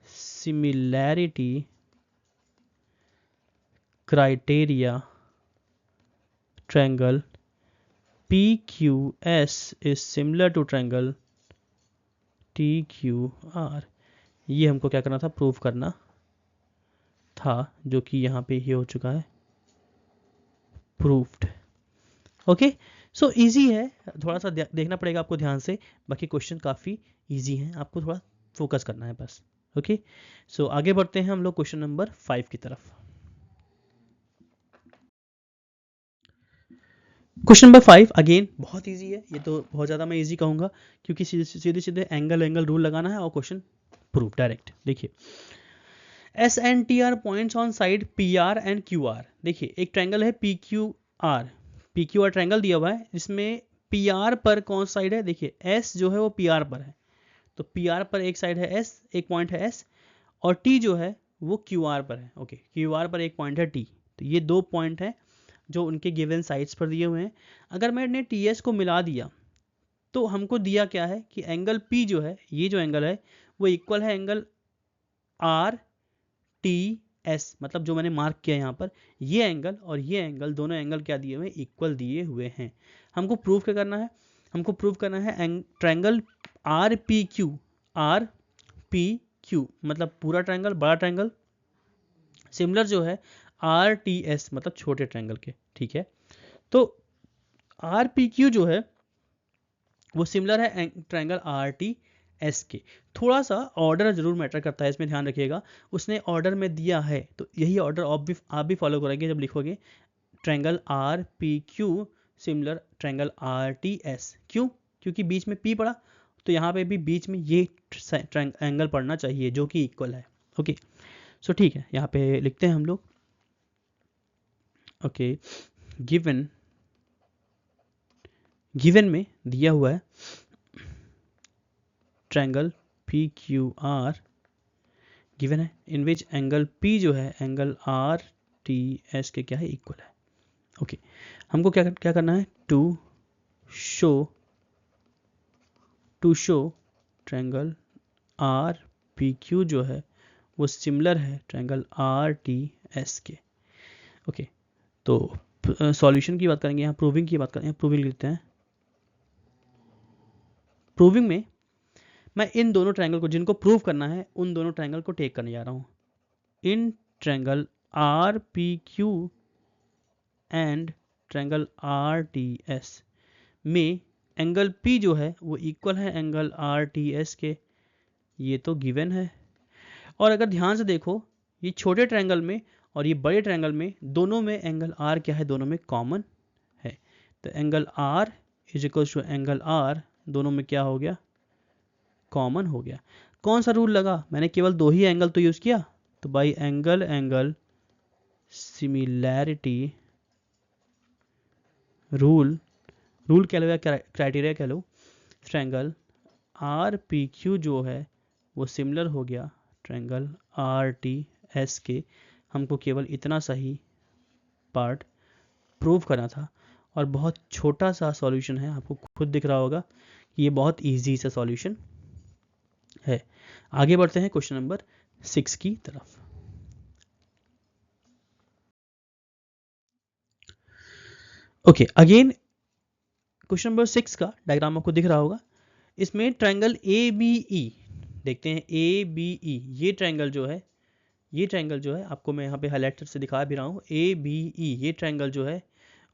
similarity criteria triangle PQS is similar to triangle TQR। ये हमको क्या करना था, प्रूव करना था, जो कि यहाँ पे ये हो चुका है प्रूफ्ड। ओके, सो इजी है, थोड़ा सा देखना पड़ेगा आपको ध्यान से, बाकी क्वेश्चन काफ़ी इजी हैं, आपको थोड़ा फोकस करना है बस। ओके, सो आगे बढ़ते हैं हम लोग क्वेश्चन नंबर 5 की तरफ। क्वेश्चन नंबर 5 अगेन बहुत इजी है, ये तो बहुत ज़्यादा मैं इजी कहूँगा क्योंकि सीधे सीधे एंगल रूल लगाना है और क्वेश्चन प्रूफ डायरेक्ट। देखिए S and T R points on side PR and QR। देखिए एक ट्रायंगल है PQR ट्रायंगल दिया हुआ है, इसमें PR पर कौन साइड है, देखिए S जो है वो PR पर है, तो PR पर एक साइड है S, एक पॉइंट है S, और T जो है वो QR पर है। ओके, QR पर एक पॉइंट है T, तो ये दो पॉइंट है जो उनके गिवन साइड्स पर दिए हुए हैं। अगर मैंने TS को मिला दिया तो हमको दिया क्या है कि एंगल P जो है, ये जो एंगल है वो इक्वल है एंगल RTS, मतलब जो मैंने मार्क किया यहाँ पर, ये एंगल और ये एंगल, दोनों एंगल क्या दिए हुए हैं, इक्वल दिए हुए हैं। हमको प्रूव क्या करना है, हमको प्रूव करना है ट्रायंगल RPQ मतलब पूरा ट्रायंगल, बड़ा ट्रायंगल, सिमिलर जो है RTS मतलब छोटे ट्रायंगल के। ठीक है, तो RPQ जो है वो सिमिलर है ट्रायंगल RTS के। थोड़ा सा ऑर्डर जरूर मैटर करता है, इसमें ध्यान रखिएगा, उसने ऑर्डर में दिया है तो यही ऑर्डर आप भी फॉलो करेंगे जब लिखोगे triangle RPQ similar triangle RTS। क्यों, क्योंकि बीच में P पड़ा, तो यहाँ पे भी बीच में ये एंगल पड़ना चाहिए जो कि इक्वल है। ओके, सो ठीक है, यहाँ पे लिखते हैं हम लोग। ओके, गिवन में दिया हुआ है ट्रायंगल PQR गिवन है, इन विच एंगल P जो है एंगल RTS के क्या है, इक्वल है। ओके, हमको क्या करना है, टू शो ट्रायंगल RPQ जो है वो सिमिलर है ट्रायंगल RTS के। ओके, तो सॉल्यूशन की बात करेंगे, यहाँ प्रूविंग की बात करेंगे, प्रूविंग लिखते हैं। प्रूविंग में मैं इन दोनों ट्रायंगल को, जिनको प्रूव करना है, उन दोनों ट्रायंगल को टेक करने जा रहा हूँ। In triangle RPQ and triangle RTS में एंगल P जो है वो इक्वल है एंगल RTS के, ये तो गिवन है। और अगर ध्यान से देखो, ये छोटे ट्रायंगल में और ये बड़े ट्रायंगल में, दोनों में एंगल R क्या है, दोनों में कॉमन है, तो angle R is equal to angle R, दोनों में क्या हो गया, कॉमन हो गया। कौन सा रूल लगा, मैंने केवल दो ही एंगल तो यूज किया, तो बाई एंगल सिमिलैरिटी रूल कह लो या क्राइटेरिया कह लो, ट्रायंगल RPQ जो है वो सिमिलर हो गया ट्रायंगल RTS के। हमको केवल इतना सही पार्ट प्रूव करना था, और बहुत छोटा सा सॉल्यूशन है, आपको खुद दिख रहा होगा कि ये बहुत इजी सा सॉल्यूशन है। आगे बढ़ते हैं क्वेश्चन नंबर 6 की तरफ। ओके, अगेन क्वेश्चन नंबर 6 का डायग्राम आपको दिख रहा होगा। इसमें ट्रायंगल ए बी ई देखते हैं। ए बी ई ये ट्रायंगल जो है, ये ट्रायंगल जो है आपको मैं यहाँ पे हाईलाइटर से दिखा भी रहा हूँ। ए बी ई ये ट्रायंगल जो है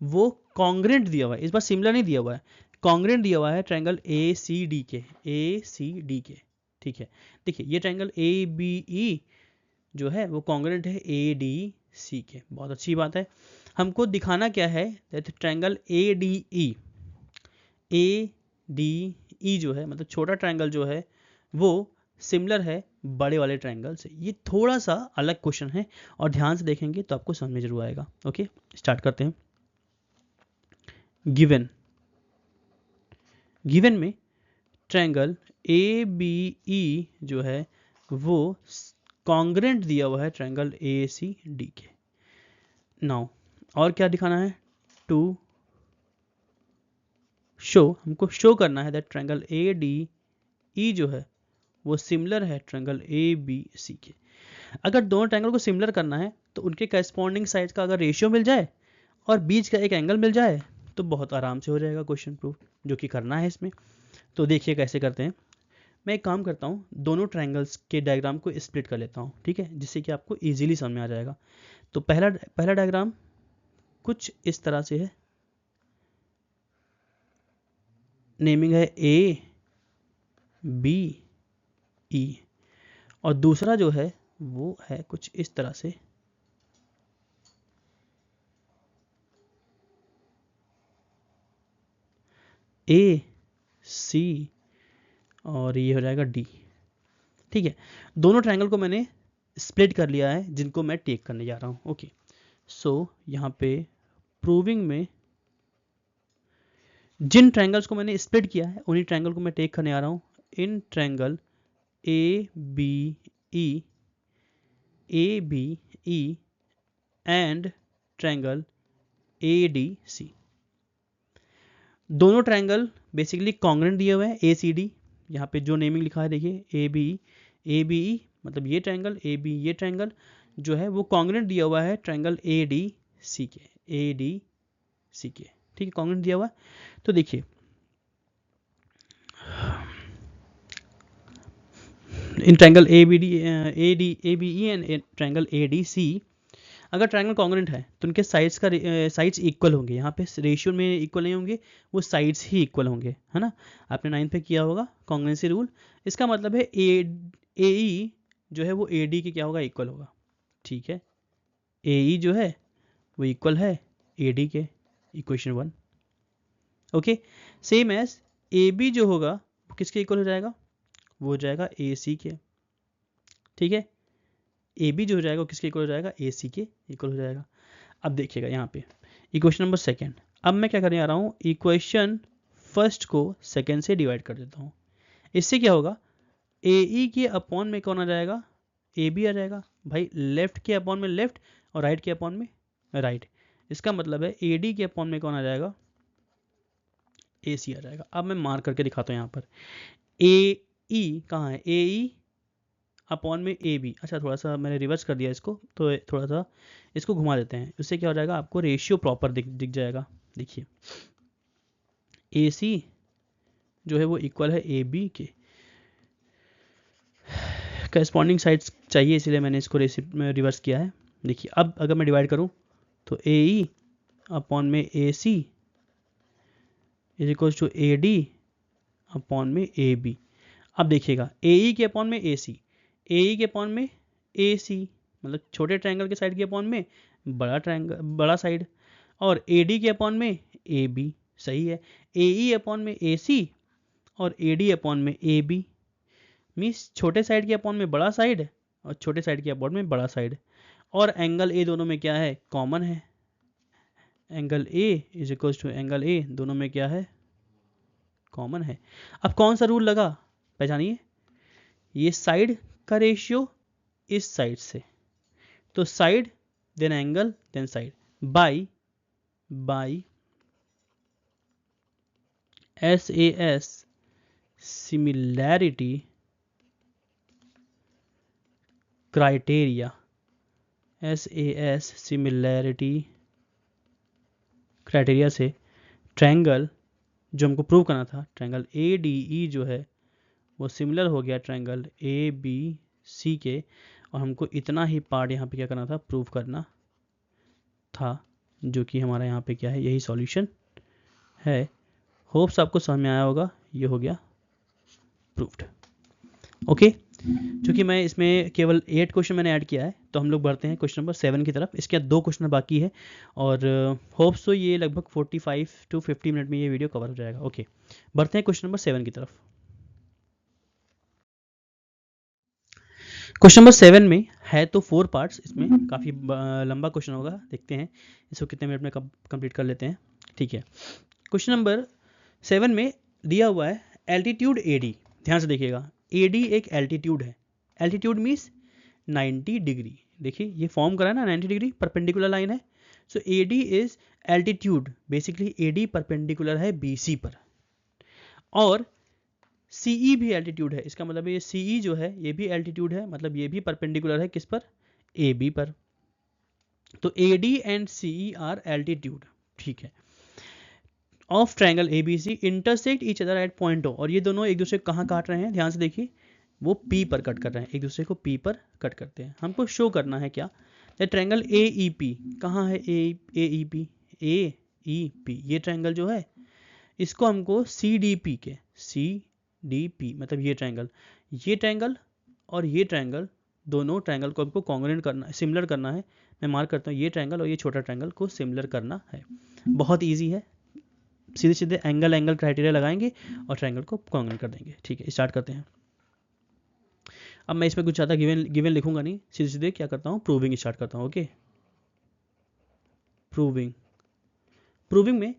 वो कॉन्ग्रेंट दिया हुआ है, इस बार सिमिलर नहीं दिया हुआ है, कॉन्ग्रेंट दिया हुआ है ट्रायंगल ए सी डी के, ए सी डी के। ठीक है, देखिए ये ट्रायंगल ए बी ई जो है वो कॉन्ग्रेंट है ए डी सी के। बहुत अच्छी बात है। हमको दिखाना क्या है, that triangle A D E, A D E जो है मतलब छोटा ट्रायंगल जो है वो सिमिलर है बड़े वाले ट्रायंगल से। ये थोड़ा सा अलग क्वेश्चन है और ध्यान से देखेंगे तो आपको समझ में जरूर आएगा। ओके, स्टार्ट करते हैं। गिवन, गिवन में ट्रायंगल ए बी ई जो है वो कॉन्ग्रेंट दिया हुआ है ट्रायंगल ए सी डी के। नाउ और क्या दिखाना है, टू शो, हमको शो करना है that triangle A D E जो है वो सिमिलर है ट्रायंगल ए बी सी के। अगर दोनों ट्रायंगल को सिमिलर करना है तो उनके करस्पॉन्डिंग साइड्स का अगर रेशियो मिल जाए और बीच का एक एंगल मिल जाए तो बहुत आराम से हो जाएगा क्वेश्चन प्रूफ, जो कि करना है इसमें। तो देखिए कैसे करते हैं। मैं एक काम करता हूँ, दोनों ट्रायंगल्स के डायग्राम को स्प्लिट कर लेता हूँ, ठीक है, जिससे कि आपको इजीली समझ में आ जाएगा। तो पहला डायग्राम कुछ इस तरह से है, नेमिंग है ए बी ई, और दूसरा जो है वो है कुछ इस तरह से, ए सी, और ये हो जाएगा डी। ठीक है, दोनों ट्रायंगल को मैंने स्प्लिट कर लिया है जिनको मैं टेक करने जा रहा हूँ। ओके, सो यहाँ पे प्रूविंग में जिन ट्रायंगल्स को मैंने स्प्लिट किया है उन्हीं ट्रायंगल को मैं टेक करने आ रहा हूँ। In triangle A B E, A B E and triangle A D C, दोनों ट्रायंगल बेसिकली कॉन्ग्रेंट दिए हुए हैं ए सी डी। यहाँ पे जो नेमिंग लिखा है देखिए, ए बी ई मतलब ये ट्रायंगल, ए बी ये ट्रायंगल जो है वो कॉन्ग्रेंट दिया हुआ है ट्रायंगल ए डी सी के, ए डी सी के। ठीक है, कॉन्ग्रेंट दिया हुआ है। तो देखिए in triangle A B E and triangle A D C, अगर ट्रायंगल कॉन्ग्रेंट है तो उनके साइड्स का साइड्स इक्वल होंगे। यहाँ पे रेशियो में इक्वल नहीं होंगे, वो साइड्स ही इक्वल होंगे, है ना। आपने 9th पे किया होगा कॉन्ग्रेंसी रूल। इसका मतलब है ए ई जो है वो ए डी के क्या होगा, इक्वल होगा। ठीक है, ए ई जो है वो इक्वल है ए डी के, equation 1। Okay, same as A B जो होगा वो किसके इक्वल हो जाएगा, वो हो जाएगा ए सी के। ठीक है, ए बी जो हो जाएगा वो किसके इक्वल हो जाएगा, ए सी के इक्वल हो जाएगा। अब देखिएगा यहाँ पे इक्वेशन नंबर 2। अब मैं क्या करने आ रहा हूँ, इक्वेशन फर्स्ट को सेकेंड से डिवाइड कर देता हूँ। इससे क्या होगा, ए ई के अपॉन में कौन आ जाएगा, ए बी आ जाएगा। भाई लेफ्ट के अपॉन में लेफ्ट और राइट के अपॉन में राइट। इसका मतलब है ए डी के अपॉन में कौन आ जाएगा, ए सी आ जाएगा। अब मैं मार्क करके दिखाता हूँ यहाँ पर, ए ई कहाँ है, ए ई अपॉन में ए बी। अच्छा, थोड़ा सा मैंने रिवर्स कर दिया इसको, तो थोड़ा सा इसको घुमा देते हैं, उससे क्या हो जाएगा, आपको रेशियो प्रॉपर दिख जाएगा। देखिए ए सी जो है वो इक्वल है ए बी के, करस्पॉन्डिंग साइड्स चाहिए इसलिए मैंने इसको रिवर्स किया है। देखिए अब अगर मैं डिवाइड करूं तो ए ई अपॉन में A C is equal to A D upon में ए बी। अब देखिएगा ए ई के अपॉन में ए सी, ए ई के अपॉन में ए सी मतलब छोटे ट्रायंगल के साइड के अपॉन में बड़ा ट्रायंगल बड़ा साइड, और ए डी के अपॉन में ए बी। सही है, ए ई अपॉन में ए सी और ए डी अपॉन में ए बी, मीन्स छोटे साइड के अपॉन में बड़ा साइड और छोटे साइड के अपॉन में बड़ा साइड, और एंगल ए दोनों में क्या है, कॉमन है। Angle A is equal to angle A, दोनों में क्या है, कॉमन है। अब कौन सा रूल लगा, पहचानिए, ये साइड का रेशियो इस साइड से, तो side then angle then side, by SAS similarity criteria, SAS similarity criteria से ट्रायंगल जो हमको प्रूव करना था, ट्रायंगल ए डी ई जो है वो सिमिलर हो गया ट्रायंगल ए बी सी के, और हमको इतना ही पार्ट यहाँ पे क्या करना था, प्रूव करना था, जो कि हमारा यहाँ पे क्या है, यही सॉल्यूशन है। होप्स आपको समझ में आया होगा। ये हो गया प्रूव्ड। ओके, क्योंकि मैं इसमें केवल 8 क्वेश्चन मैंने ऐड किया है, तो हम लोग बढ़ते हैं क्वेश्चन नंबर 7 की तरफ। इसके बाद 2 क्वेश्चन बाकी है, और होप्स तो ये लगभग 45 to 50 मिनट में ये वीडियो कवर हो जाएगा। ओके, बढ़ते हैं क्वेश्चन नंबर 7 की तरफ। क्वेश्चन नंबर 7 में है तो 4 पार्ट्स, इसमें काफ़ी लंबा क्वेश्चन होगा, देखते हैं इसको कितने मिनट में कंप्लीट कर लेते हैं। ठीक है, क्वेश्चन नंबर 7 में दिया हुआ है एल्टीट्यूड AD। ध्यान से देखिएगा, AD एक एल्टीट्यूड है। Altitude means 90 degree. देखिए ये फॉर्म करा है ना, 90 डिग्री परपेंडिकुलर लाइन है। सो AD is altitude, basically AD perpendicular है BC पर, और CE भी एल्टीट्यूड है। इसका मतलब ये CE जो है ये भी एल्टीट्यूड है, मतलब ये भी परपेंडिकुलर है किस पर, AB पर। तो AD and CE are altitude. ठीक है, of triangle ABC intersect each other at point O, और ये दोनों एक दूसरे को कहाँ काट रहे हैं, ध्यान से देखिए, वो P पर कट कर रहे हैं, एक दूसरे को P पर कट करते हैं। हमको शो करना है क्या, ट्रायंगल AEP कहाँ है, AEP AEP ये ट्रायंगल जो है, इसको हमको CDP के CDP मतलब ये ट्रायंगल और ये ट्रायंगल, दोनों ट्रायंगल को हमको कॉन्ग्रुएंट करना, सिमिलर करना है। मैं मार्क करता हूँ, ये ट्रायंगल और ये छोटा ट्रायंगल को सिमिलर करना है। बहुत इजी है, सीधे सीधे एंगल क्राइटेरिया लगाएंगे और ट्रायंगल को कॉन्ग्रुएंट कर देंगे। ठीक है, स्टार्ट करते हैं। अब मैं इसमें कुछ ज़्यादा गिवन लिखूंगा नहीं, सीधे सीधे क्या करता हूँ, प्रूविंग स्टार्ट करता हूँ। ओके, प्रूविंग में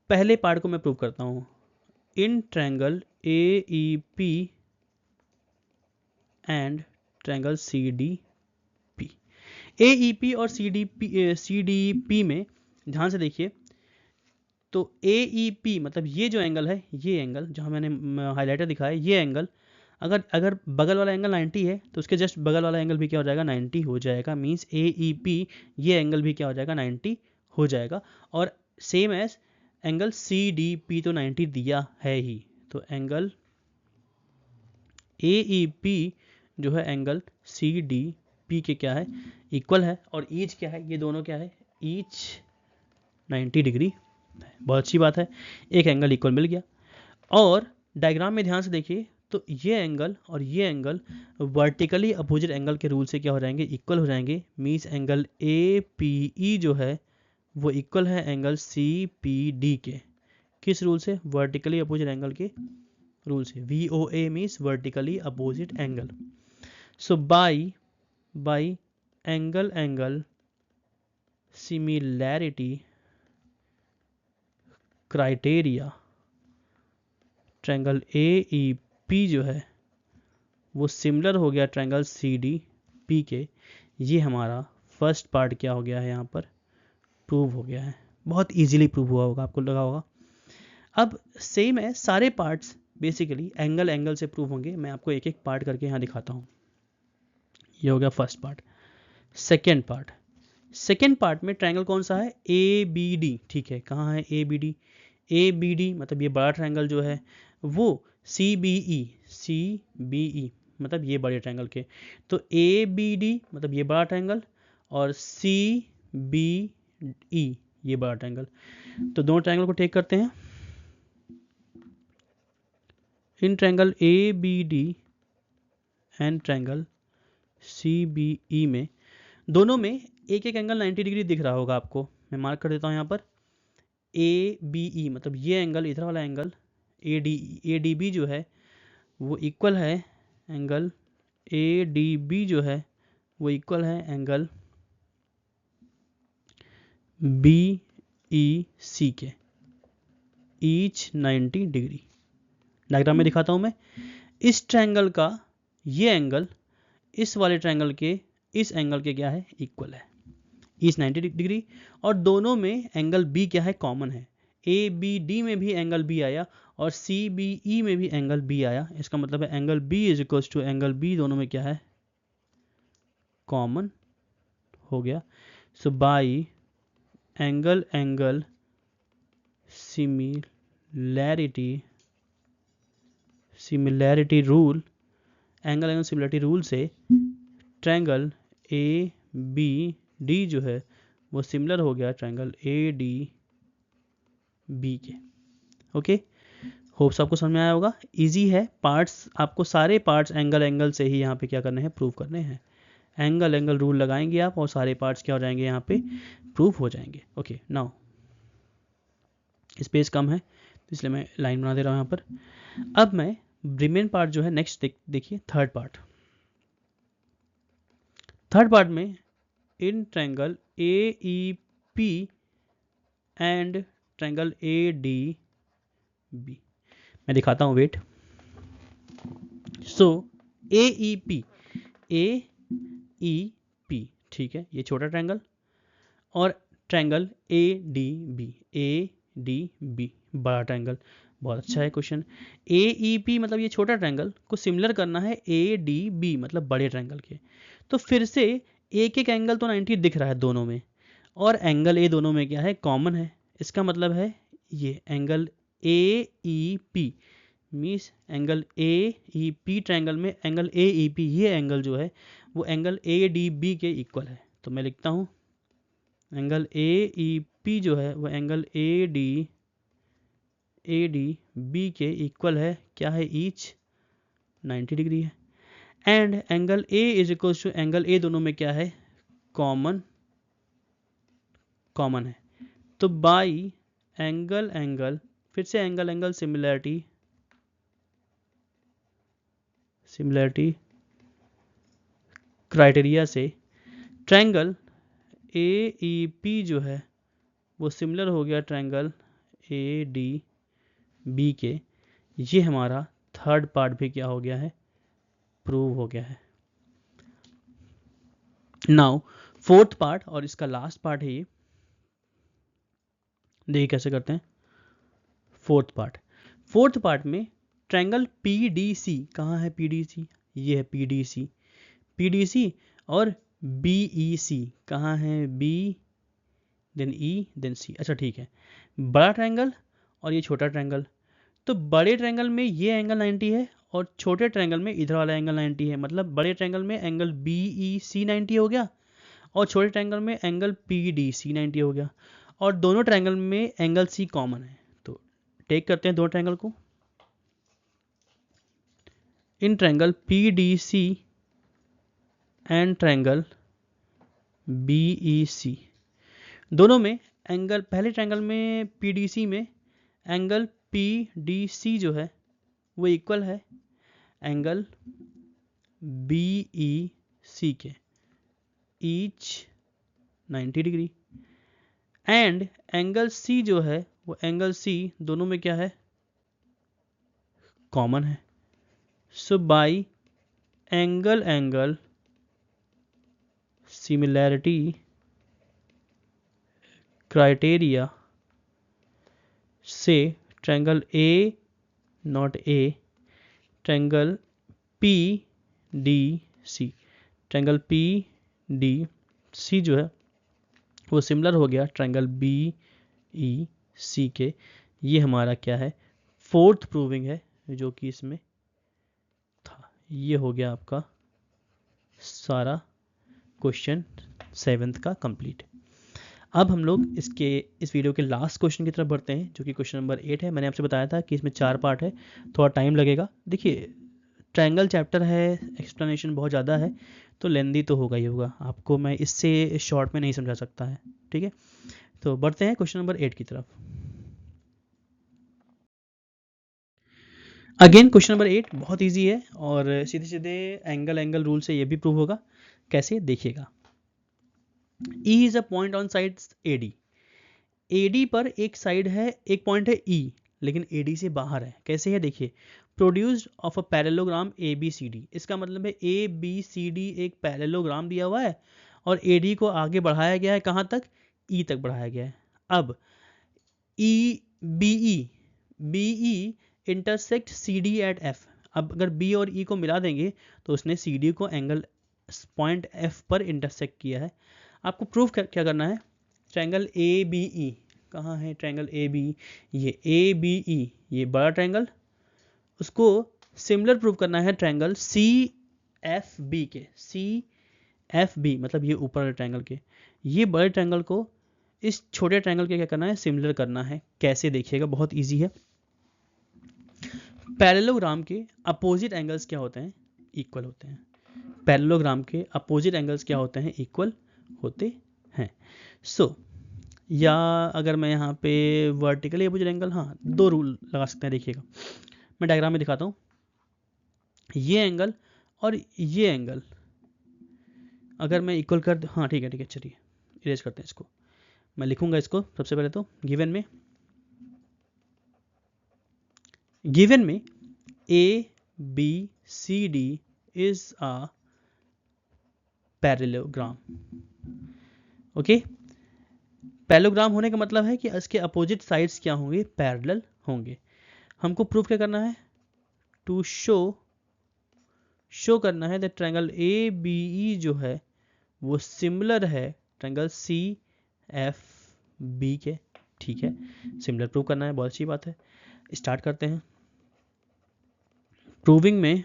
पहले पार्ट को मैं प्रूव करता हूँ। In triangle AEP and triangle CDP, AEP और CDP में ध्यान से देखिए, तो AEP मतलब ये जो एंगल है, ये एंगल जहाँ मैंने हाईलाइटर दिखाया, ये एंगल अगर बगल वाला एंगल 90 है तो उसके जस्ट बगल वाला एंगल भी क्या हो जाएगा, 90 हो जाएगा। मीन्स AEP ये एंगल भी क्या हो जाएगा, 90 हो जाएगा। और सेम एज एंगल CDP तो 90 दिया है ही, तो एंगल AEP जो है एंगल CDP के क्या है, इक्वल है। और ईच क्या है, ये दोनों क्या है, ईच 90 डिग्री। बहुत अच्छी बात है, एक एंगल इक्वल मिल गया। और डायग्राम में ध्यान से देखिए, तो ये एंगल और ये एंगल वर्टिकली अपोजिट एंगल के रूल से क्या हो जाएंगे, इक्वल हो जाएंगे। मीन्स एंगल APE जो है वो इक्वल है एंगल CPD के। किस रूल से, वर्टिकली अपोजिट एंगल के रूल से। VOA means vertically opposite angle. So by angle similarity criteria, triangle AEP जो है वो सिमिलर हो गया ट्रायंगल CDP के। ये हमारा फर्स्ट पार्ट क्या हो गया है, यहाँ पर प्रूव हो गया है। बहुत इजीली प्रूव हुआ होगा, आपको लगा होगा। अब सेम है, सारे पार्ट्स बेसिकली एंगल से प्रूव होंगे। मैं आपको एक एक पार्ट करके यहाँ दिखाता हूँ। ये हो गया फर्स्ट पार्ट। सेकेंड पार्ट में ट्रायंगल कौन सा है, ABD। ठीक है, कहाँ है ABD मतलब ये बड़ा ट्रायंगल जो है वो CBE मतलब ये बड़े ट्रायंगल के। तो ABD मतलब ये बड़ा ट्रायंगल, और CBE ये बड़ा ट्रायंगल। तो दोनों ट्रायंगल को टेक करते हैं। In triangle ABD and triangle CBE में दोनों में एक एक एंगल 90 डिग्री दिख रहा होगा आपको। मैं मार्क कर देता हूँ यहाँ पर। ABE मतलब ये एंगल, इधर वाला एंगल ADB जो है वो इक्वल है एंगल ADB जो है वो इक्वल है एंगल BEC के, ईच 90 डिग्री। डायग्राम में दिखाता हूँ मैं। इस ट्रायंगल का ये एंगल इस वाले ट्रायंगल के इस एंगल के क्या है, इक्वल है, ईच 90 डिग्री। और दोनों में एंगल B क्या है, कॉमन है। ABD में भी एंगल B आया और CBE में भी एंगल B आया। इसका मतलब है angle B is equal to angle B, दोनों में क्या है, कॉमन हो गया। So by angle similarity rule, angle angle similarity rule से ट्रायंगल ए बी डी जो है वो सिमिलर हो गया ट्रायंगल ए डी बी के। ओके, होप्स आपको समझ में आया होगा। इजी है, पार्ट्स आपको सारे पार्ट्स एंगल एंगल से ही यहाँ पे क्या करने हैं, प्रूव करने हैं। एंगल एंगल रूल लगाएंगे आप और सारे पार्ट्स क्या हो जाएंगे यहाँ पे, प्रूव हो जाएंगे। ओके, नाउ स्पेस कम है तो इसलिए मैं लाइन बना दे रहा हूँ यहाँ पर। अब मैं रिमेन पार्ट जो है नेक्स्ट देखिए थर्ड पार्ट में in triangle A E P and triangle A D B, मैं दिखाता हूँ, वेट। सो ए ई पी, ठीक है, ये छोटा ट्रायंगल, और ट्रायंगल ए डी बी बड़ा ट्रायंगल। बहुत अच्छा है क्वेश्चन। ए ई पी मतलब ये छोटा ट्रायंगल को सिमिलर करना है ए डी बी मतलब बड़े ट्रायंगल के। तो फिर से एक एक एंगल तो 90 दिख रहा है दोनों में, और एंगल ए दोनों में क्या है, कॉमन है। इसका मतलब है ये angle A E P means angle A E P triangle में एंगल ए ई पी, ये एंगल जो है वो एंगल ए डी बी के इक्वल है। तो मैं लिखता हूँ एंगल ए ई पी जो है वो एंगल ए डी बी के इक्वल है। क्या है, ईच 90 डिग्री है। And angle A is equal to angle A, दोनों में क्या है, कॉमन है। तो बाई एंगल फिर से एंगल सिमिलरिटी क्राइटेरिया से ट्रायंगल ए ई पी जो है वो सिमिलर हो गया ट्रायंगल ए डी बी के। ये हमारा थर्ड पार्ट भी क्या हो गया है, प्रूव हो गया है। नाउ फोर्थ पार्ट और इसका लास्ट पार्ट है ये, देखिए कैसे करते हैं। फोर्थ पार्ट में ट्रायंगल पी डी सी, कहाँ है पी डी सी, ये है पी डी सी और बी ई सी कहाँ है, बी देन ई देन सी। अच्छा ठीक है, बड़ा ट्रायंगल और ये छोटा ट्रायंगल। तो बड़े ट्रायंगल में ये एंगल 90 है और छोटे ट्रायंगल में इधर वाला एंगल 90 है। मतलब बड़े ट्रायंगल में एंगल बी ई सी 90 हो गया और छोटे ट्रायंगल में एंगल पी डी सी 90 हो गया, और दोनों ट्रायंगल में एंगल सी कॉमन है। तो टेक करते हैं दो ट्रायंगल को। In triangle P D C and triangle B E C, दोनों में एंगल, पहले ट्रायंगल में पी डी सी में एंगल पी डी सी जो है वो इक्वल है एंगल बी ई सी के, each 90 degree. And angle C जो है वो एंगल सी दोनों में क्या है, कॉमन है। So by angle similarity criteria से triangle A not A triangle P D C जो है वो सिमिलर हो गया ट्रायंगल बी ई सी के। ये हमारा क्या है, फोर्थ प्रूविंग है जो कि इसमें था। ये हो गया आपका सारा क्वेश्चन 7th का कंप्लीट। अब हम लोग इस वीडियो के लास्ट क्वेश्चन की तरफ बढ़ते हैं जो कि क्वेश्चन नंबर 8 है। मैंने आपसे बताया था कि इसमें 4 पार्ट है, थोड़ा टाइम लगेगा। देखिए ट्रायंगल चैप्टर है, एक्सप्लेनेशन बहुत ज़्यादा है तो लेंदी तो होगा ही होगा, आपको मैं इससे शॉर्ट में नहीं समझा सकता है, ठीक है। तो बढ़ते हैं क्वेश्चन नंबर 8 की तरफ। अगेन क्वेश्चन नंबर 8 बहुत इजी है और सीधे सीधे एंगल रूल से ये भी प्रूव होगा। कैसे, देखिएगा। E is a point on side AD, AD पर एक साइड है, एक पॉइंट है E लेकिन AD से बाहर है। कैसे है, देखिए, produced of a parallelogram ABCD, इसका मतलब है ABCD एक पैरेललोग्राम दिया हुआ है और AD को आगे बढ़ाया गया है, कहाँ तक, E तक बढ़ाया गया है। अब BE intersect CD at F। अब अगर B और E को मिला देंगे तो उसने CD को एंगल पॉइंट F पर इंटरसेक्ट किया है। आपको प्रूफ क्या करना है, ट्रायंगल ABE कहाँ है ट्रायंगल ए बी, ये ए बी ई, ये बड़ा ट्रायंगल, उसको सिमिलर प्रूव करना है ट्रायंगल सी एफ बी के, सी एफ बी मतलब ये ऊपर वाले ट्रायंगल के, ये बड़े ट्रायंगल को इस छोटे ट्रायंगल के क्या करना है, सिमिलर करना है। कैसे देखिएगा, बहुत इजी है। पैरेललोग्राम के अपोजिट एंगल्स क्या होते हैं, इक्वल होते हैं। पैरेललोग्राम के अपोजिट एंगल्स क्या होते हैं, इक्वल होते हैं। सो या अगर मैं यहाँ पे वर्टिकली अपोजिट एंगल, हाँ 2 रूल लगा सकते हैं। देखिएगा मैं डायग्राम में दिखाता हूँ, ये एंगल और ये एंगल अगर मैं इक्वल कर, हाँ ठीक है चलिए इरेज करते हैं इसको। मैं लिखूंगा इसको सबसे पहले तो गिवन में A B C D is a parallelogram. Okay, parallelogram होने का मतलब है कि इसके अपोजिट साइड्स क्या होंगे, पैरेलल होंगे। हमको प्रूफ क्या करना है, टू शो करना है that triangle A B E जो है वो सिमिलर है ट्रायंगल सी एफ बी के। ठीक है, सिमिलर प्रूव करना है, बहुत अच्छी बात है। स्टार्ट करते हैं प्रूविंग में।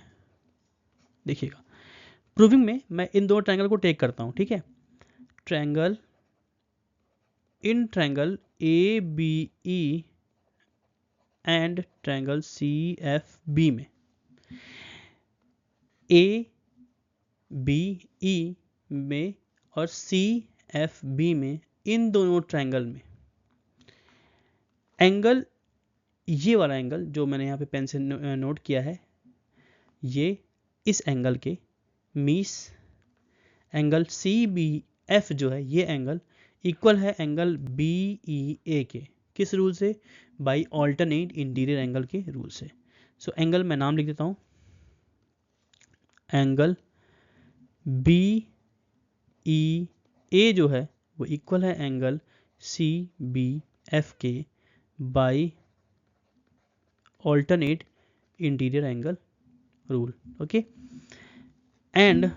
देखिएगा प्रूविंग में मैं इन दो ट्रायंगल को टेक करता हूं, ठीक है। Triangle A B E and triangle C F B में, ए बी ई में और सी एफ बी में, इन दोनों ट्रायंगल में एंगल, ये वाला एंगल जो मैंने यहाँ पे पेन से नोट किया है, ये इस एंगल के मीस एंगल सी बी एफ जो है ये एंगल इक्वल है एंगल बी ई ए के। किस रूल से, बाय ऑल्टरनेट इंटीरियर एंगल के रूल से। सो एंगल मैं नाम लिख देता हूँ, एंगल बी ई ए जो है वो इक्वल है एंगल सी बी एफ के by alternate interior angle rule. Okay, and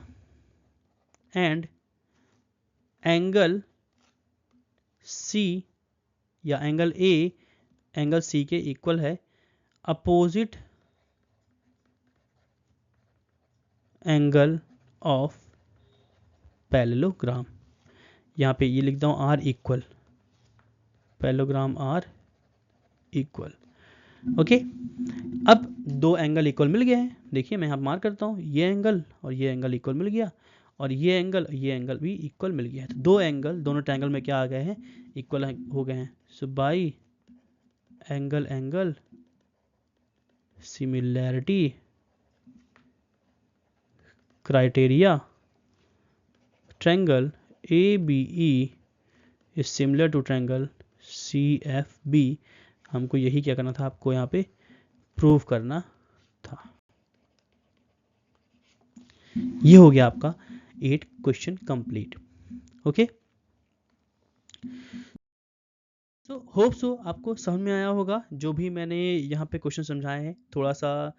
angle C या एंगल ए एंगल सी के इक्वल है अपोजिट एंगल ऑफ पैरेललोग्राम। यहाँ पे ये लिखता हूँ are equal, parallelogram are equal. Okay, अब दो एंगल इक्वल मिल गए हैं। देखिए मैं यहाँ मार्क करता हूँ, ये एंगल और ये एंगल इक्वल मिल गया, और ये एंगल भी इक्वल मिल गया है। तो दो एंगल, दोनों ट्रायंगल में क्या आ गए हैं, इक्वल हो गए हैं। So by angle similarity criteria triangle A B E is similar to triangle C F B. हमको यही क्या करना था, आपको यहाँ पे प्रूव करना था। ये हो गया आपका 8 क्वेश्चन कंप्लीट। ओके, तो होप सो आपको समझ में आया होगा जो भी मैंने यहाँ पे क्वेश्चन समझाए हैं। थोड़ा सा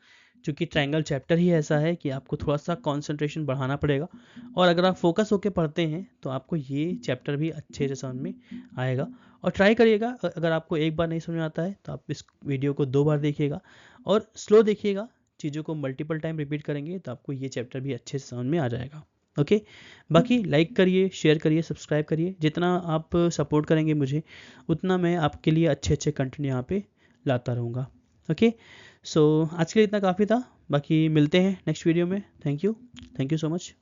चूंकि ट्रायंगल चैप्टर ही ऐसा है कि आपको थोड़ा सा कंसंट्रेशन बढ़ाना पड़ेगा, और अगर आप फोकस होकर पढ़ते हैं तो आपको ये चैप्टर भी अच्छे से समझ में आएगा। और ट्राई करिएगा, अगर आपको एक बार नहीं समझ में आता है तो आप इस वीडियो को 2 बार देखिएगा और स्लो देखिएगा, चीज़ों को मल्टीपल टाइम रिपीट करेंगे तो आपको ये चैप्टर भी अच्छे से समझ में आ जाएगा। ओके, बाकी लाइक करिए, शेयर करिए, सब्सक्राइब करिए। जितना आप सपोर्ट करेंगे मुझे, उतना मैं आपके लिए अच्छे कंटेंट यहाँ पे लाता रहूँगा। ओके, सो आज के लिए इतना काफ़ी था, बाकी मिलते हैं नेक्स्ट वीडियो में। Thank you so much.